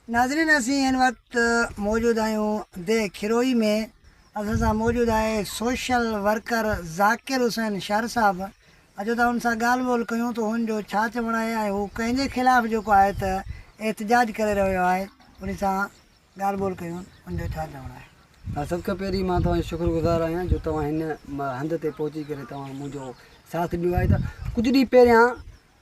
नाज़रीन असीं हिन वक़्तु मौजूदु आहियूं दे खिरोई में। असां सां मौजूदु आहे सोशल वर्कर ज़ाकिर हुसैन शार साहब। अचो त हुन सां ॻाल्हि ॿोल कयूं त हुनजो छा चवणु आहे ऐं हू कंहिंजे ख़िलाफ़ु जेको आहे त एहतिजाज करे रहियो आहे, उन सां ॻाल्हि ॿोल कयूं हुनजो छा चवणु आहे। सभ खां पहिरीं मां तव्हांजो शुक्रगुज़ार आहियां जो तव्हां हिन हंध ते पहुची करे तव्हां मुंहिंजो साथ ॾिनो आहे। त कुझु ॾींहं पहिरियां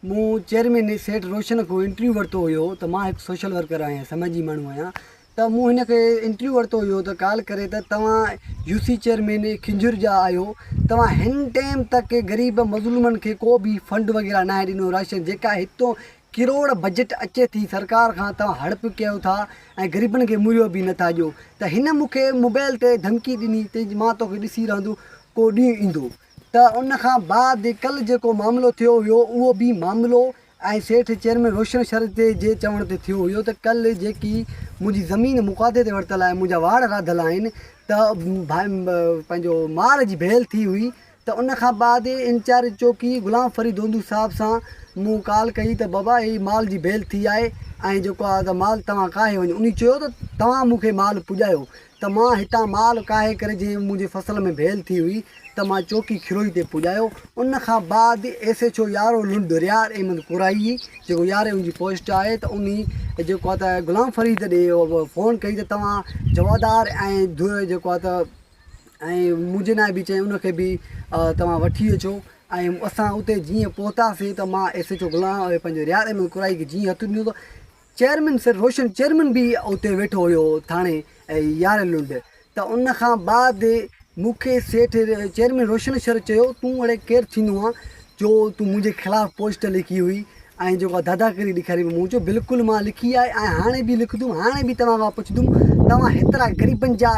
मूं चेयरमैन सेठ रोशन को इंटरव्यू वरितो हुयो त मां हिकु सोशल वर्कर आहियां, समाजी माण्हू आहियां। त मूं हिन खे इंटरव्यू वरितो हुयो त कॉल करे त तव्हां यूसी चेयरमैन खिंजूर जा आहियो, तव्हां हिन टाइम तक ग़रीब मज़लूमनि खे को बि फंड वग़ैरह न आहे ॾिनो। राशन जेका हितो किरोड़ बजट अचे थी सरकार खां, तव्हां हड़प कयो था ऐं ग़रीबनि खे मुरियो बि नथा ॾियो। त हिन मूंखे मोबाइल ते धमकी ॾिनी त मां तोखे ॾिसी रहंदो, को ॾींहुं ईंदो। त उन खां बाद कल्ह जेको मामिलो थियो हुयो उहो बि मामिलो ऐं सेठ चेयरमैन रोशन शर जे चवण ते थियो हुयो त कल्ह जेकी मुंहिंजी ज़मीन मुक़ादे ते वरितल आहे, मुंहिंजा वाड़ राधल आहिनि, त पंहिंजो माल जी भेल थी हुई। त उन खां बाद इंचार्ज चौकी गुलाम फरीद दोंदू साहब सां मूं कॉल कई त बाबा ही माल जी भेल थी आहे ऐं जेको आहे त माल तव्हां काहे वञो। उन चयो त तव्हां मूंखे माल पुॼायो। त मां हितां माल काहे करे जीअं मुंहिंजे फसल में भेल थी हुई त मां चौकी खिरोई ते पुॼायो। उन खां बाद SHO यारो लुंड रियार अहमद कुराई जेको यारहें उनजी पोस्ट आहे, त उन जेको आहे त गुलाम फरीद ॾे फ़ोन कई त तव्हां जवादार ऐं जेको आहे त ऐं मुंहिंजे नाहे बि चयईं उनखे बि तव्हां वठी अचो। ऐं असां उते जीअं पहुतासीं त मां SHO गुलाम पंहिंजो रियार अहमद कुराई खे जीअं हथु ॾिनो त चेयरमैन सर रोशन चेयरमैन बि उते वेठो हुयो थाणे यारहें लुंड। त उन खां बाद मूंखे सेठ चेयरमैन रोशन शर चयो तूं अड़े केरु थींदो आहे जो तूं मुंहिंजे ख़िलाफ़ु पोस्ट लिखी हुई ऐं जेको आहे दादागिरी ॾेखारी। मूं चयो बिल्कुलु मां लिखी आहे ऐं हाणे बि लिखंदुमि, हाणे बि तव्हां खां पुछंदुमि तव्हां हेतिरा ग़रीबनि जा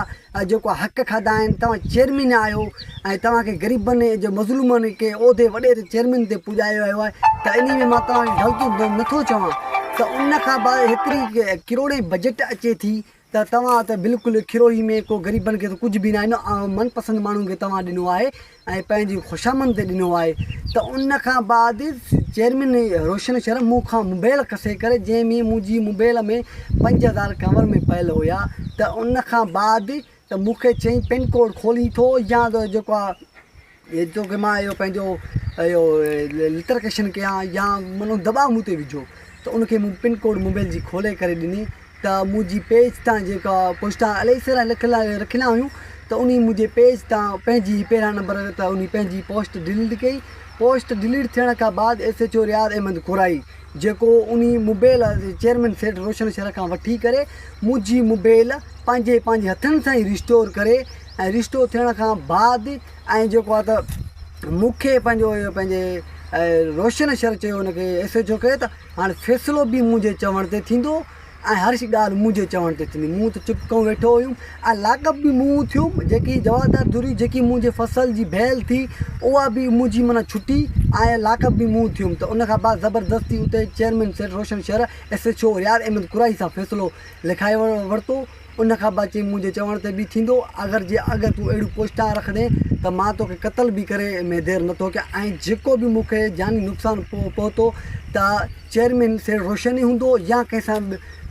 जेको हक़ खाधा आहिनि, तव्हां चेयरमैन आहियो ऐं तव्हांखे ग़रीबनि जो मज़लूमनि खे उहिदे वॾे चेयरमैन ते पुॼायो वियो आहे, त इन में मां तव्हांखे ग़लति नथो चवां। त उन खां बाद हेतिरी किरोड़े बजट अचे थी त तव्हां त बिल्कुलु खिरोई में को ग़रीबनि खे त कुझु बि न आहे, मनपसंदि माण्हुनि खे तव्हां ॾिनो आहे ऐं पंहिंजी ख़ुशामद ते ॾिनो आहे। त उन खां बाद चेयरमैन रोशन शर मूं खां मोबाइल कसे करे जंहिंमें मुंहिंजी मोबाइल में 5000 कवर में पियल हुया। त उन खां बाद त मूंखे चई पिन कोड खोली थो या त जेको आहे जोकी मां इहो पंहिंजो इहो लिटरकेशन कयां या माना दॿाउ मूं ते विझो। त उनखे मूं पिन कोड मोबाइल जी खोले करे ॾिनी। त मुंहिंजी पेज तां जेका पोस्टां इलाही सारा रखियलु हुयूं, त उन मुंहिंजे पेज तां पंहिंजी पहिरियां नंबर त उन पंहिंजी पोस्ट डिलीट कई। पोस्ट डिलीट थियण खां बाद SHO रियार अहमद कुराई जेको उन मोबाइल चेयरमैन सेठ रोशन शर खां वठी करे मुंहिंजी मोबाइल पंहिंजे हथनि सां ई रिस्टोर करे ऐं रिस्टोर थियण खां बाद ऐं जेको आहे त मूंखे पंहिंजे रोशन शर चयो हुनखे SHO खे त हाणे फ़ैसिलो बि मुंहिंजे चवण ते थींदो ऐं हर शि ॻाल्हि मुंहिंजे चवण ते थींदी। मूं त चुप कऊं वेठो हुयुमि ऐं लाकअप बि मूं थियुमि। जेकी जवाबदार धुरी जेकी मुंहिंजे फसल जी भेल थी उहा बि मुंहिंजी माना छुटी ऐं लाकअप बि मूं थियुमि। त उन खां बाद ज़बरदस्ती उते चेयरमैन सेठ रोशन शर SHO रियार अहमद कुराई सां फ़ैसिलो लिखाए वरितो। उन खां बाद चई मुंहिंजे चवण ते बि थींदो, अगरि तूं अहिड़ियूं पोस्टां रखंदे त मां तोखे क़तल बि करे में देरि नथो कयां ऐं जेको बि मूंखे जानी नुक़सानु पहुतो त चेयरमैन सेठ रोशन ई हूंदो या कंहिंसां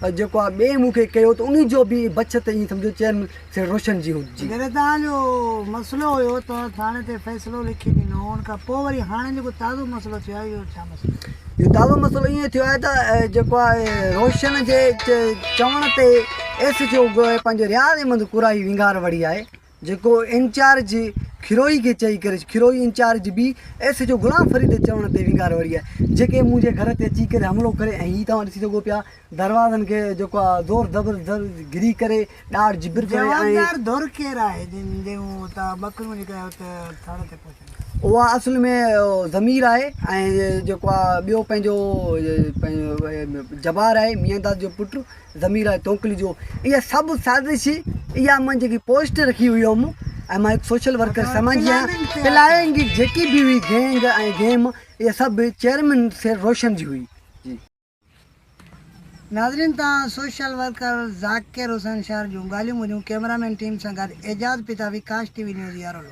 जेको आहे ॿिए मूंखे कयो त उन जो बि बचत ईअं सम्झो चेयरमैन सेठ रोशन जी हुजे। जॾहिं तव्हांजो मसइलो हुयो त थाणे ते फ़ैसिलो लिखी ॾिनो, हुन खां पोइ वरी हाणे जेको ताज़ो मसइलो थियो आहे इहो छा मसइलो? इहो ताज़ो मसइलो ईअं थियो आहे त जेको आहे रोशन जे चवण ते SHO पंहिंजो रियार अहमद कुराई विंगार वड़ी आहे, जेको इंचार्ज खिरोई खे चई करे खिरोई इंचार्ज बि SHO गुलाम फरीद चवण ते विंगार वड़ी आहे, जेके मुंहिंजे घर ते अची करे हमिलो करे ऐं हीअ तव्हां ॾिसी सघो पिया दरवाज़नि खे जेको आहे ज़ोर ज़बर गिरी करे ॾाढ जिबिर करे ऐं दौर केरु आहे जंहिं तव्हां बकरियूं जेका हुते थाणे ते पहुचनि? उहा असुल में ज़मीर आहे ऐं जेको आहे ॿियो पंहिंजो जबार आहे मियांदास जो पुटु, ज़मीर आहे तोकली जो। इहा सभु साज़िश इहा मां जेकी पोस्ट रखी हुई हुअमि ऐं मां हिकु सोशल वर्कर समाजी आहियां। पिलाइंग जेकी बि हुई गैंग ऐं गेम इहा सभु चेयरमैन सेठ रोशन जी हुई जी। नाज़रीन तव्हां सोशल वर्कर ज़ाकिर हुसैन शार जूं ॻाल्हियूं ॿुधियूं। कैमरामैन टीम सां गॾु एजाज़ पिता विकास TV न्यूज़ यारोलो।